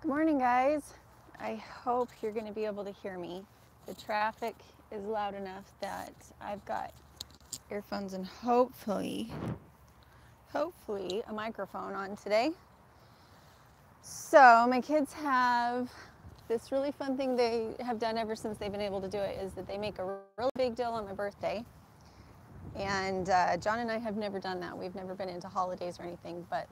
Good morning, guys. I hope you're going to be able to hear me. The traffic is loud enough that I've got earphones and hopefully a microphone on today. So my kids have this really fun thing they have done ever since they've been able to do it, is that they make a really big deal on my birthday. And John and I have never done that. We've never been into holidays or anything, but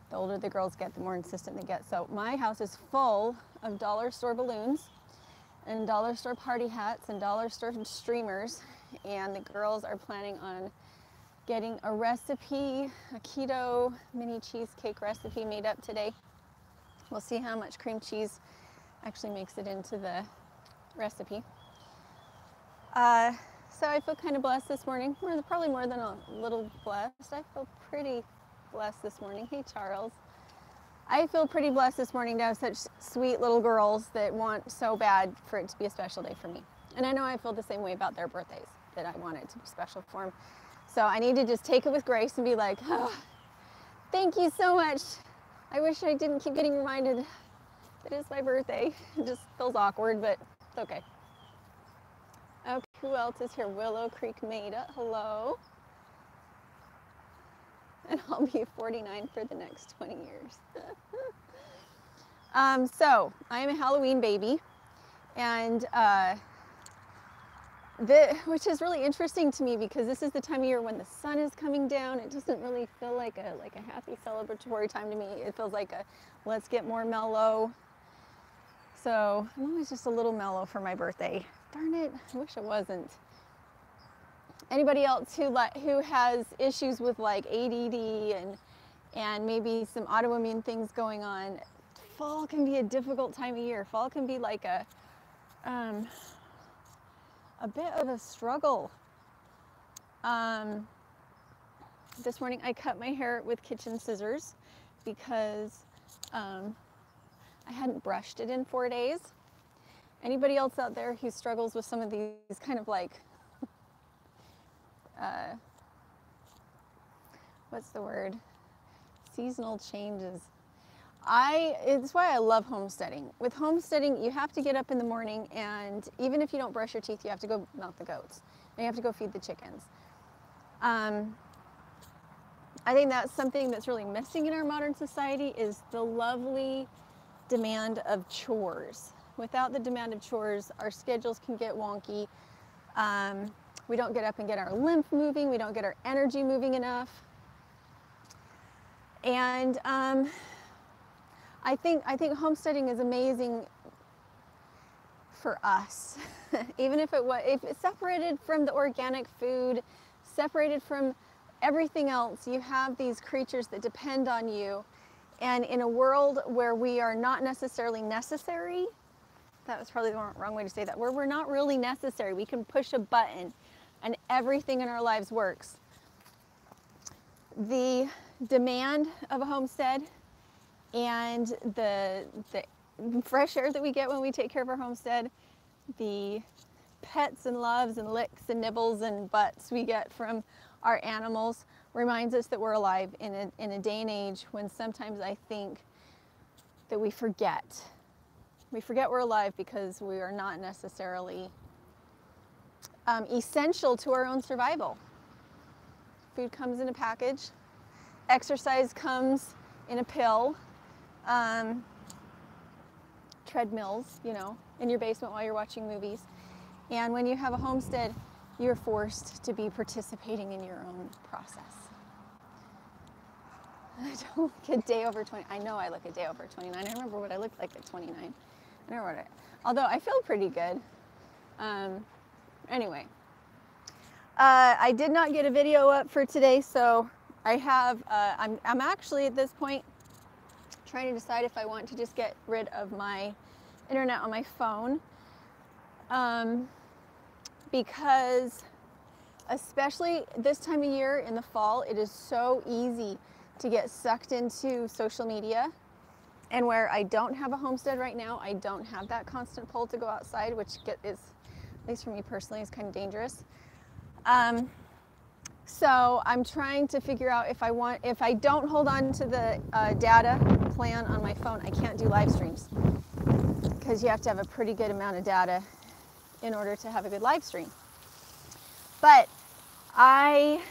the older the girls get, the more insistent they get. So my house is full of dollar store balloons and dollar store party hats and dollar store streamers. And the girls are planning on getting a recipe, a keto mini cheesecake recipe made up today. We'll see how much cream cheese actually makes it into the recipe. So I feel kind of blessed this morning. Probably more than a little blessed. I feel pretty blessed this morning. Hey, Charles. I feel pretty blessed this morning to have such sweet little girls that want so bad for it to be a special day for me. And I know I feel the same way about their birthdays, that I want it to be special for them. So I need to just take it with grace and be like, oh, thank you so much. I wish I didn't keep getting reminded that it's my birthday. It just feels awkward, but it's okay. Okay, who else is here? Willow Creek Maida, hello. And I'll be 49 for the next 20 years. So I am a Halloween baby, and which is really interesting to me because this is the time of year when the sun is coming down. It doesn't really feel like a happy celebratory time to me. It feels like a let's get more mellow. So I'm always just a little mellow for my birthday. Darn it, I wish it wasn't. Anybody else who has issues with like ADD and maybe some autoimmune things going on, fall can be a difficult time of year. Fall can be like a bit of a struggle. This morning I cut my hair with kitchen scissors because I hadn't brushed it in 4 days. Anybody else out there who struggles with some of these kind of like what's the word? Seasonal changes. It's why I love homesteading. With homesteading, you have to get up in the morning, and even if you don't brush your teeth, you have to go milk the goats, and you have to go feed the chickens. I think that's something that's really missing in our modern society, is the lovely demand of chores. Without the demand of chores, our schedules can get wonky. We don't get up and get our lymph moving. We don't get our energy moving enough. And I think homesteading is amazing for us. Even if it's separated from the organic food, separated from everything else, you have these creatures that depend on you. And in a world where we are not necessarily necessary, that was probably the wrong way to say that, where we're not really necessary, we can push a button and everything in our lives works. The demand of a homestead and the fresh air that we get when we take care of our homestead, the pets and loves and licks and nibbles and butts we get from our animals reminds us that we're alive in a day and age when sometimes I think that we forget. We forget we're alive because we are not necessarily essential to our own survival. Food comes in a package. Exercise comes in a pill. Treadmills, in your basement while you're watching movies. And when you have a homestead, you're forced to be participating in your own process. I don't look a day over 20. I know I look a day over 29. I remember what I looked like at 29. I don't know although I feel pretty good. Anyway, I did not get a video up for today, so I have. I'm actually at this point trying to decide if I want to just get rid of my internet on my phone, because especially this time of year in the fall, it is so easy to get sucked into social media. And where I don't have a homestead right now, I don't have that constant pull to go outside, which is, at least for me personally, is kind of dangerous. So I'm trying to figure out if I don't hold on to the data plan on my phone, I can't do live streams, because you have to have a pretty good amount of data in order to have a good live stream. But I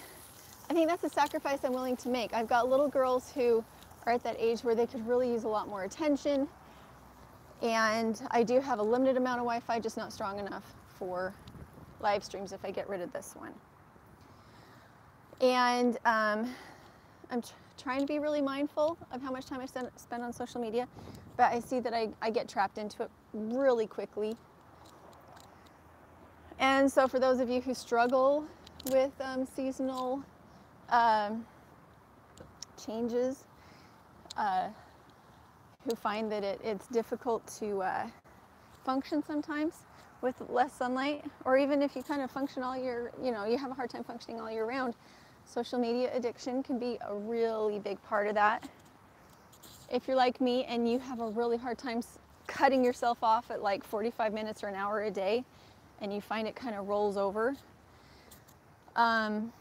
think that's a sacrifice I'm willing to make. I've got little girls who are at that age where they could really use a lot more attention, and I do have a limited amount of Wi-Fi, just not strong enough for live streams if I get rid of this one. And I'm trying to be really mindful of how much time I spend on social media, but I see that I get trapped into it really quickly. And so for those of you who struggle with seasonal changes, who find that it's difficult to function sometimes with less sunlight, or even if you kind of function all year, you have a hard time functioning all year round, social media addiction can be a really big part of that. If you're like me and you have a really hard time cutting yourself off at like 45 minutes or an hour a day, and you find it kind of rolls over, I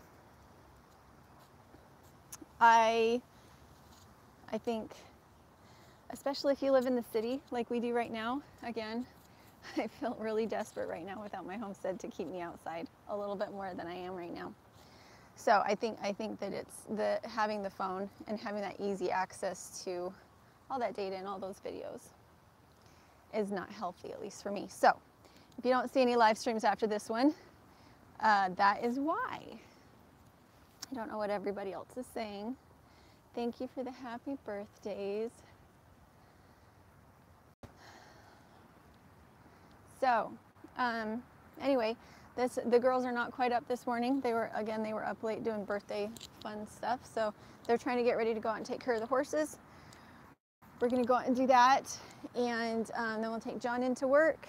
think, especially if you live in the city like we do right now, again, I feel really desperate right now without my homestead to keep me outside a little bit more than I am right now. So I think that it's having the phone and having that easy access to all that data and all those videos is not healthy, at least for me. So if you don't see any live streams after this one, that is why. I don't know what everybody else is saying. Thank you for the happy birthdays. So, anyway, the girls are not quite up this morning. They were up late doing birthday fun stuff. So they're trying to get ready to go out and take care of the horses. We're gonna go out and do that, and then we'll take John into work.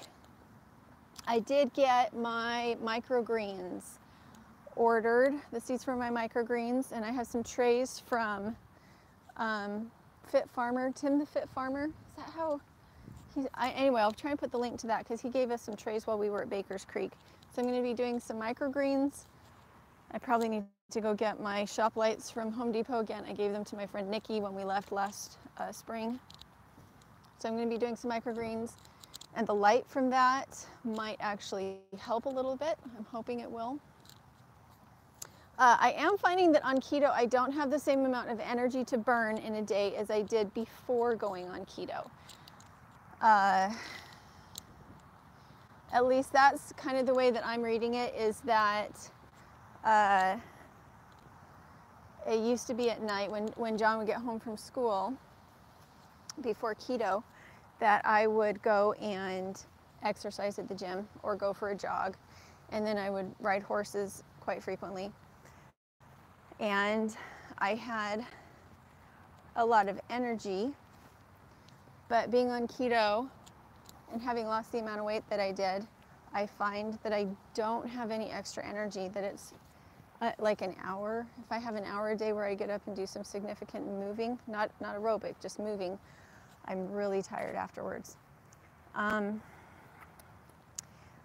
I did get my microgreens ordered, the seeds for my microgreens, and I have some trays from Fit Farmer, Tim the Fit Farmer. Is that how? Anyway, I'll try and put the link to that because he gave us some trays while we were at Baker's Creek. So I'm going to be doing some microgreens. I probably need to go get my shop lights from Home Depot again. I gave them to my friend Nikki when we left last spring. So I'm going to be doing some microgreens, and the light from that might actually help a little bit. I'm hoping it will. I am finding that on keto, I don't have the same amount of energy to burn in a day as I did before going on keto. At least that's kind of the way that I'm reading it, is that it used to be at night when John would get home from school before keto, that I would go and exercise at the gym or go for a jog, and then I would ride horses quite frequently. And I had a lot of energy, but being on keto and having lost the amount of weight that I did, I find that I don't have any extra energy, that it's like an hour. If I have an hour a day where I get up and do some significant moving, not aerobic, just moving, I'm really tired afterwards.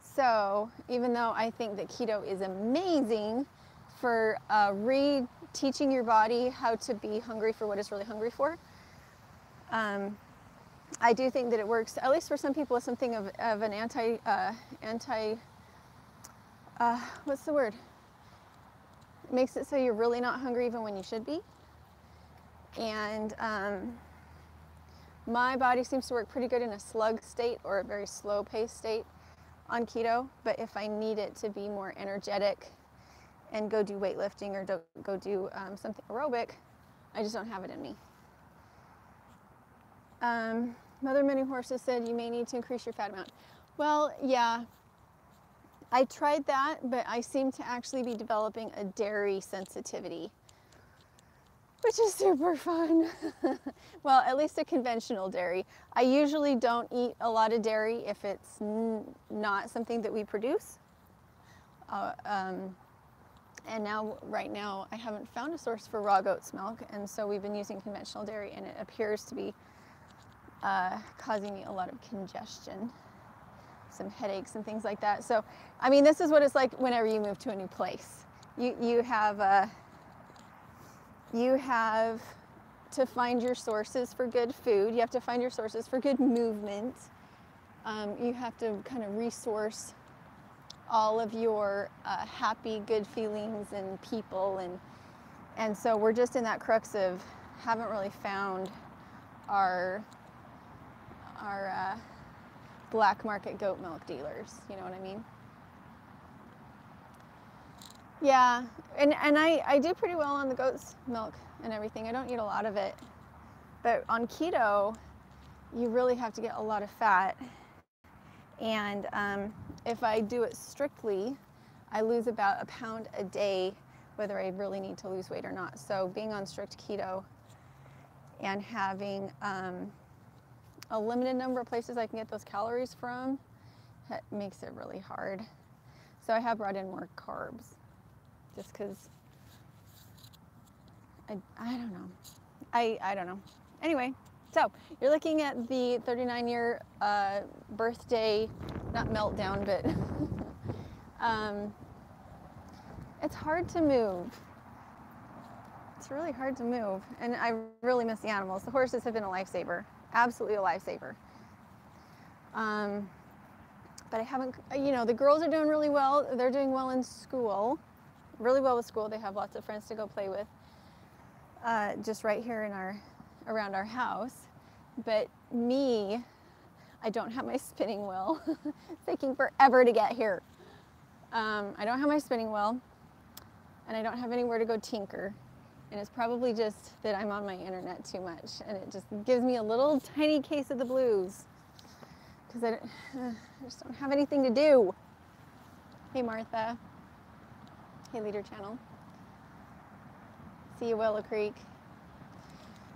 So even though I think that keto is amazing for re-teaching your body how to be hungry for what it's really hungry for, I do think that it works, at least for some people, as something of an what's the word? It makes it so you're really not hungry even when you should be. And my body seems to work pretty good in a slug state or a very slow paced state on keto, but if I need it to be more energetic and go do weightlifting or go do something aerobic, I just don't have it in me. Mother Many Horses said you may need to increase your fat amount. Well, yeah, I tried that, but I seem to actually be developing a dairy sensitivity, which is super fun. Well, at least a conventional dairy. I usually don't eat a lot of dairy if it's not something that we produce. And now, right now, I haven't found a source for raw goat's milk, and so we've been using conventional dairy, and it appears to be causing me a lot of congestion, some headaches and things like that. So, I mean, this is what it's like whenever you move to a new place. You have to find your sources for good food. You have to find your sources for good movement. You have to kind of resource all of your happy, good feelings and people, and so we're just in that crux of haven't really found our black market goat milk dealers. You know what I mean? Yeah, and I do pretty well on the goat's milk and everything. I don't eat a lot of it, but on keto, you really have to get a lot of fat. And if I do it strictly, I lose about 1 pound a day, whether I really need to lose weight or not. So being on strict keto and having a limited number of places I can get those calories from, that makes it really hard. So I have brought in more carbs, just because I don't know. I don't know. Anyway. So you're looking at the 39-year birthday, not meltdown, but it's hard to move. It's really hard to move, and I really miss the animals. The horses have been a lifesaver, absolutely a lifesaver. But I haven't, you know, the girls are doing really well. They're doing well in school, really well with school. They have lots of friends to go play with, just right here in around our house. But me, I don't have my spinning wheel. It's taking forever to get here. I don't have my spinning wheel, and I don't have anywhere to go tinker. And it's probably just that I'm on my internet too much, and it just gives me a little tiny case of the blues, because I just don't have anything to do. Hey Martha. Hey Leader Channel. See you, Willow Creek.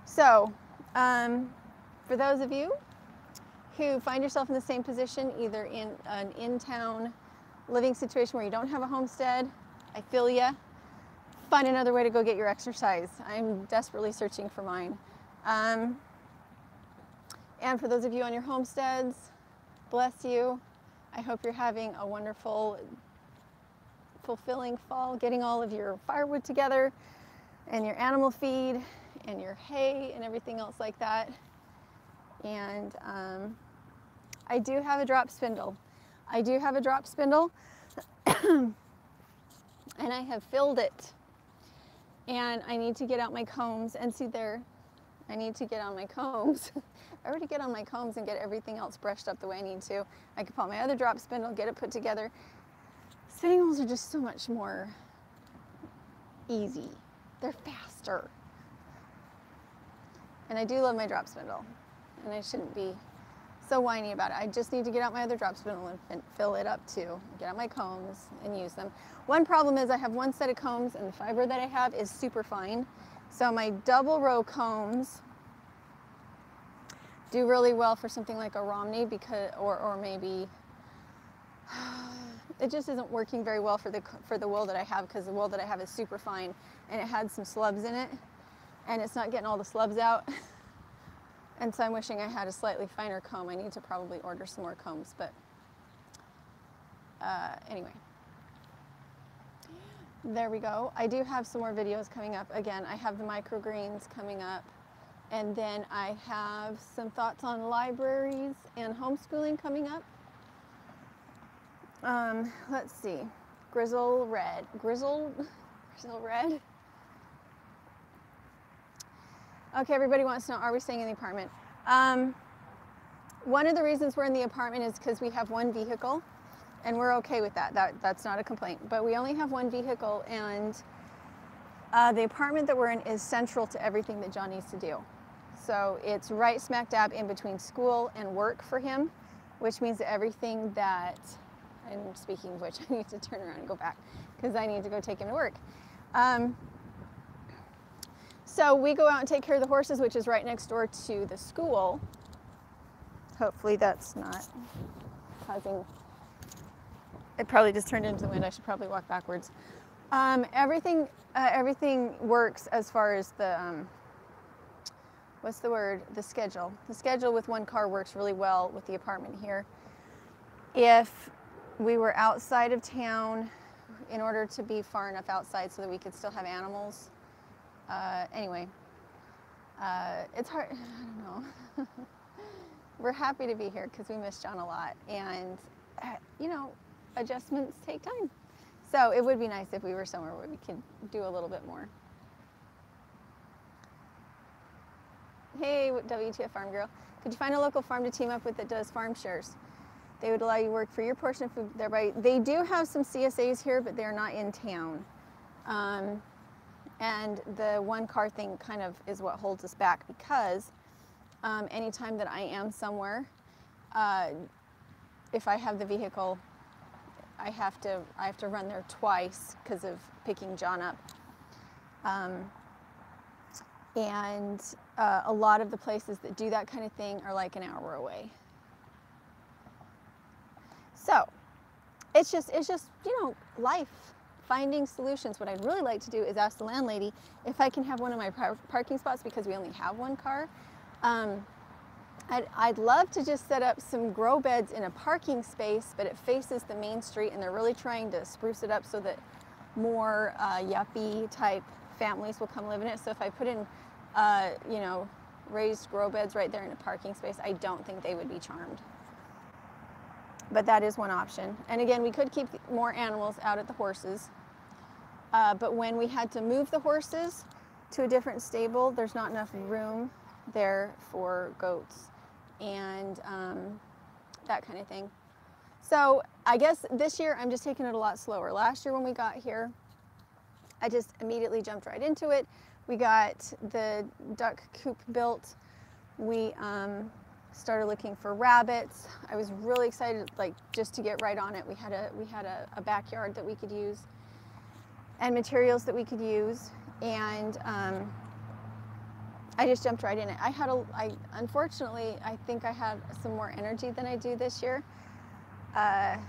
So, for those of you who find yourself in the same position, either in an in-town living situation where you don't have a homestead, I feel ya. Find another way to go get your exercise. I'm desperately searching for mine. And for those of you on your homesteads, bless you. I hope you're having a wonderful, fulfilling fall, getting all of your firewood together and your animal feed and your hay and everything else like that. And I do have a drop spindle. And I have filled it. And I need to get out my combs, and see there, I need to get on my combs. If I were to get on my combs and get everything else brushed up the way I need to, I could pull my other drop spindle, get it put together. Spinning wheels are just so much more easy. They're faster. And I do love my drop spindle, and I shouldn't be so whiny about it. I just need to get out my other drop spindle and fill it up too. Get out my combs and use them. One problem is I have one set of combs, and the fiber that I have is super fine. So my double row combs do really well for something like a Romney, because, or maybe it just isn't working very well for the wool that I have, because the wool that I have is super fine, and it had some slubs in it, and it's not getting all the slubs out. And so I'm wishing I had a slightly finer comb. I need to probably order some more combs, but anyway. There we go. I do have some more videos coming up. Again, I have the microgreens coming up, and then I have some thoughts on libraries and homeschooling coming up. Let's see. Grizzle Red. Okay, everybody wants to know, are we staying in the apartment? One of the reasons we're in the apartment is because we have one vehicle, and we're okay with that. That's not a complaint. But we only have one vehicle, and the apartment that we're in is central to everything that John needs to do. So it's right smack dab in between school and work for him, which means that everything that, and speaking of which, I need to turn around and go back because I need to go take him to work. So we go out and take care of the horses, which is right next door to the school. Hopefully that's not causing, it probably just turned into the wind. I should probably walk backwards. Everything works as far as the, what's the word? The schedule. The schedule with one car works really well with the apartment here. If we were outside of town, in order to be far enough outside so that we could still have animals. Anyway, it's hard, I don't know. We're happy to be here because we miss John a lot, and you know, adjustments take time. So it would be nice if we were somewhere where we could do a little bit more. Hey, WTF Farm Girl. Could you find a local farm to team up with that does farm shares? They would allow you to work for your portion of food thereby. They do have some CSAs here, but they're not in town. And the one car thing kind of is what holds us back, because anytime that I am somewhere, if I have the vehicle, I have to run there twice because of picking John up. And a lot of the places that do that kind of thing are like an hour away. So it's just, you know, life, finding solutions. What I'd really like to do is ask the landlady if I can have one of my parking spots, because we only have one car. I'd love to just set up some grow beds in a parking space, but it faces the main street, and they're really trying to spruce it up so that more yuppie type families will come live in it. So if I put in, you know, raised grow beds right there in a parking space, I don't think they would be charmed. But that is one option. And again, we could keep more animals out at the horses. But when we had to move the horses to a different stable, there's not enough room there for goats and that kind of thing. So I guess this year I'm just taking it a lot slower. Last year when we got here, I just immediately jumped right into it. We got the duck coop built. We started looking for rabbits. I was really excited, like, just to get right on it. We had a backyard that we could use and materials that we could use, and I just jumped right in it. Unfortunately, I think I have some more energy than I do this year. And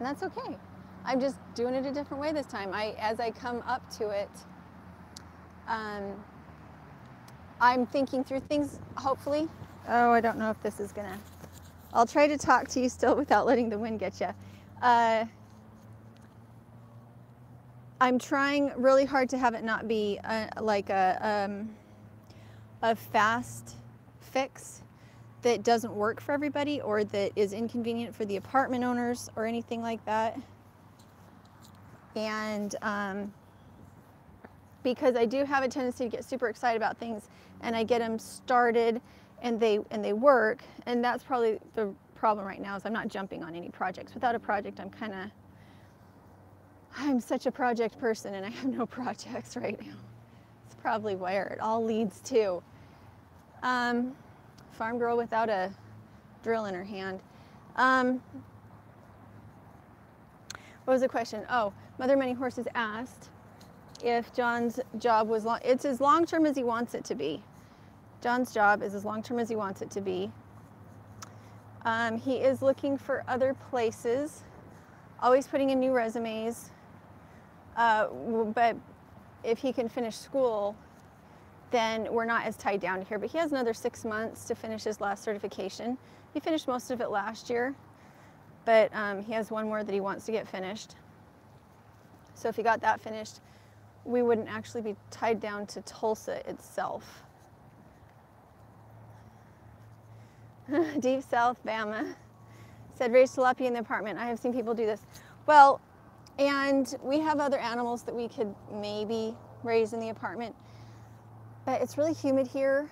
that's okay. I'm just doing it a different way this time. As I come up to it, I'm thinking through things, hopefully. Oh, I don't know if this is gonna, I'll try to talk to you still without letting the wind get you. I'm trying really hard to have it not be like a fast fix that doesn't work for everybody, or that is inconvenient for the apartment owners or anything like that. And because I do have a tendency to get super excited about things, and I get them started and they work, and that's probably the problem right now, is I'm not jumping on any projects. Without a project, I'm such a project person, and I have no projects right now. It's probably where it all leads to. Farm girl without a drill in her hand. What was the question? Oh, Mother Many Horses asked if John's job was long. It's as long-term as he wants it to be. John's job is as long-term as he wants it to be. He is looking for other places, always putting in new resumes. But if he can finish school, then we're not as tied down here. But he has another 6 months to finish his last certification. He finished most of it last year, but he has one more that he wants to get finished. So if he got that finished, we wouldn't actually be tied down to Tulsa itself. Deep South Bama said, raise tilapia in the apartment. I have seen people do this. Well, and we have other animals that we could maybe raise in the apartment, but it's really humid here,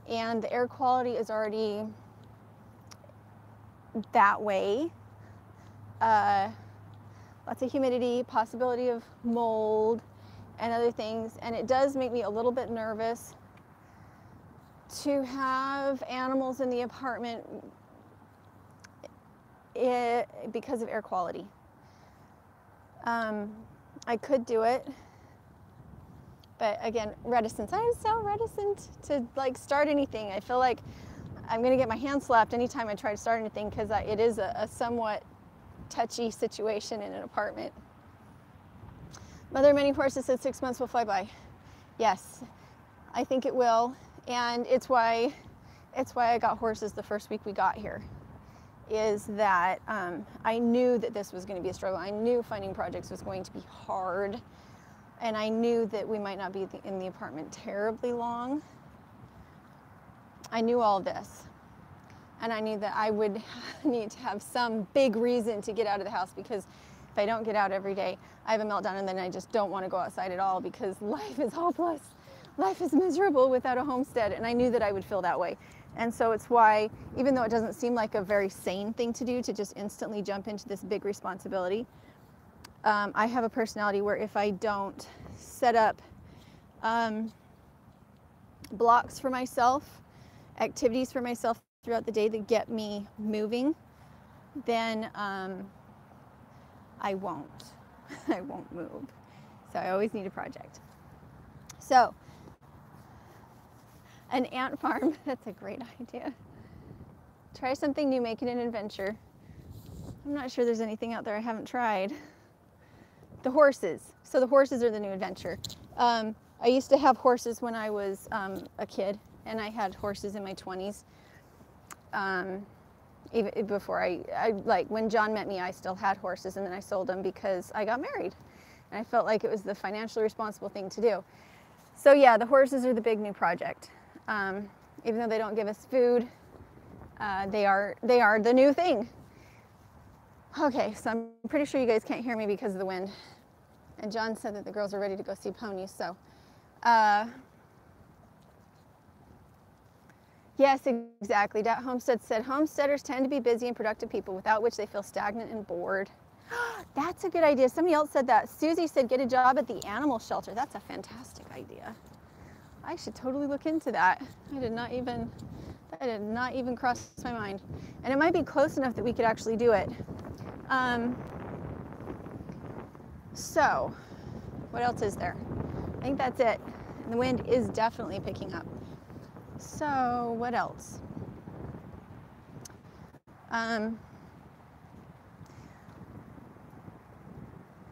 and the air quality is already that way. Lots of humidity, possibility of mold and other things, and it does make me a little bit nervous to have animals in the apartment because of air quality. I could do it, but again, reticence. I am so reticent to like start anything. I feel like I'm gonna get my hand slapped anytime I try to start anything, because it is a somewhat touchy situation in an apartment. Mother Many Horses said 6 months will fly by. Yes, I think it will. And it's why I got horses the first week we got here, is that I knew that this was going to be a struggle. I knew finding projects was going to be hard, and I knew that we might not be in the apartment terribly long. I knew all this, and I knew that I would need to have some big reason to get out of the house, because if I don't get out every day, I have a meltdown, and then I just don't want to go outside at all because life is hopeless. Life is miserable without a homestead, and I knew that I would feel that way. And so it's why, even though it doesn't seem like a very sane thing to do, to just instantly jump into this big responsibility, I have a personality where if I don't set up blocks for myself, activities for myself throughout the day that get me moving, then I won't move. So I always need a project. So an ant farm, that's a great idea. Try something new, make it an adventure. I'm not sure there's anything out there I haven't tried. The horses. So the horses are the new adventure. I used to have horses when I was a kid, and I had horses in my 20s. Even before I like when John met me, I still had horses, and then I sold them because I got married. And I felt like it was the financially responsible thing to do. So yeah, the horses are the big new project. Even though they don't give us food, they are the new thing. Okay, so I'm pretty sure you guys can't hear me because of the wind. And John said that the girls are ready to go see ponies, so. Yes, exactly. Dat Homestead said, homesteaders tend to be busy and productive people, without which they feel stagnant and bored. That's a good idea. Somebody else said that. Susie said, get a job at the animal shelter. That's a fantastic idea. I should totally look into that. That did not even cross my mind. And it might be close enough that we could actually do it. So, what else is there? I think that's it. And the wind is definitely picking up. So, what else? I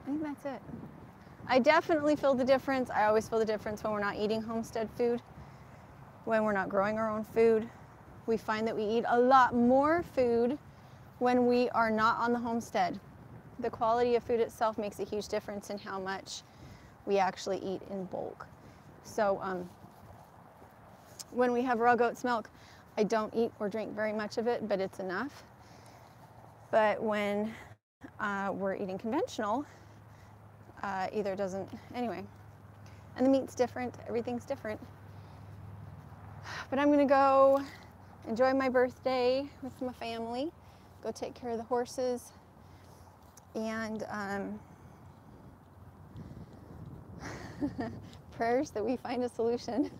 think that's it. I definitely feel the difference. I always feel the difference when we're not eating homestead food, when we're not growing our own food. We find that we eat a lot more food when we are not on the homestead. The quality of food itself makes a huge difference in how much we actually eat in bulk. So when we have raw goat's milk, I don't eat or drink very much of it, but it's enough. But when we're eating conventional, either doesn't, anyway. And the meat's different, everything's different. But I'm gonna go enjoy my birthday with my family, go take care of the horses, and prayers that we find a solution.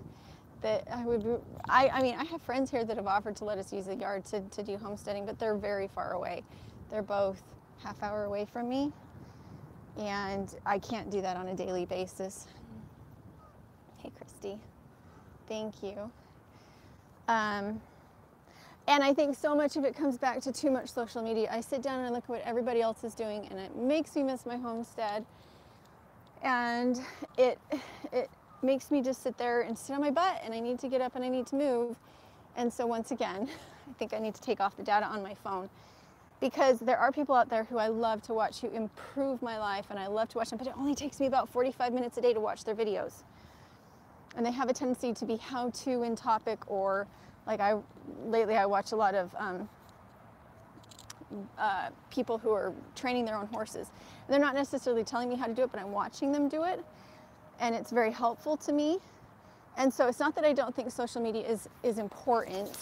That I mean, I have friends here that have offered to let us use the yard to do homesteading, but they're very far away. They're both half-hour away from me, and I can't do that on a daily basis. Hey, Christy, thank you. And I think so much of it comes back to too much social media. I sit down and I look at what everybody else is doing, and it makes me miss my homestead. And it makes me just sit there and sit on my butt, and I need to get up and I need to move. And so once again, I think I need to take off the data on my phone, because there are people out there who I love to watch who improve my life, and I love to watch them, but it only takes me about 45 minutes a day to watch their videos. And they have a tendency to be how-to in topic, or like lately I watch a lot of people who are training their own horses. They're not necessarily telling me how to do it, but I'm watching them do it, and it's very helpful to me. And so it's not that I don't think social media is important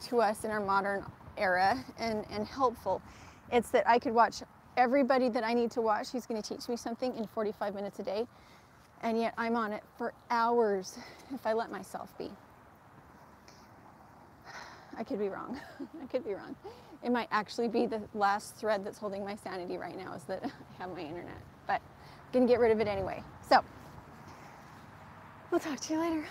to us in our modern era and helpful. It's that I could watch everybody that I need to watch who's going to teach me something in 45 minutes a day, and yet I'm on it for hours if I let myself be. I could be wrong. I could be wrong. It might actually be the last thread that's holding my sanity right now, is that I have my internet, but I'm going to get rid of it anyway. So we'll talk to you later.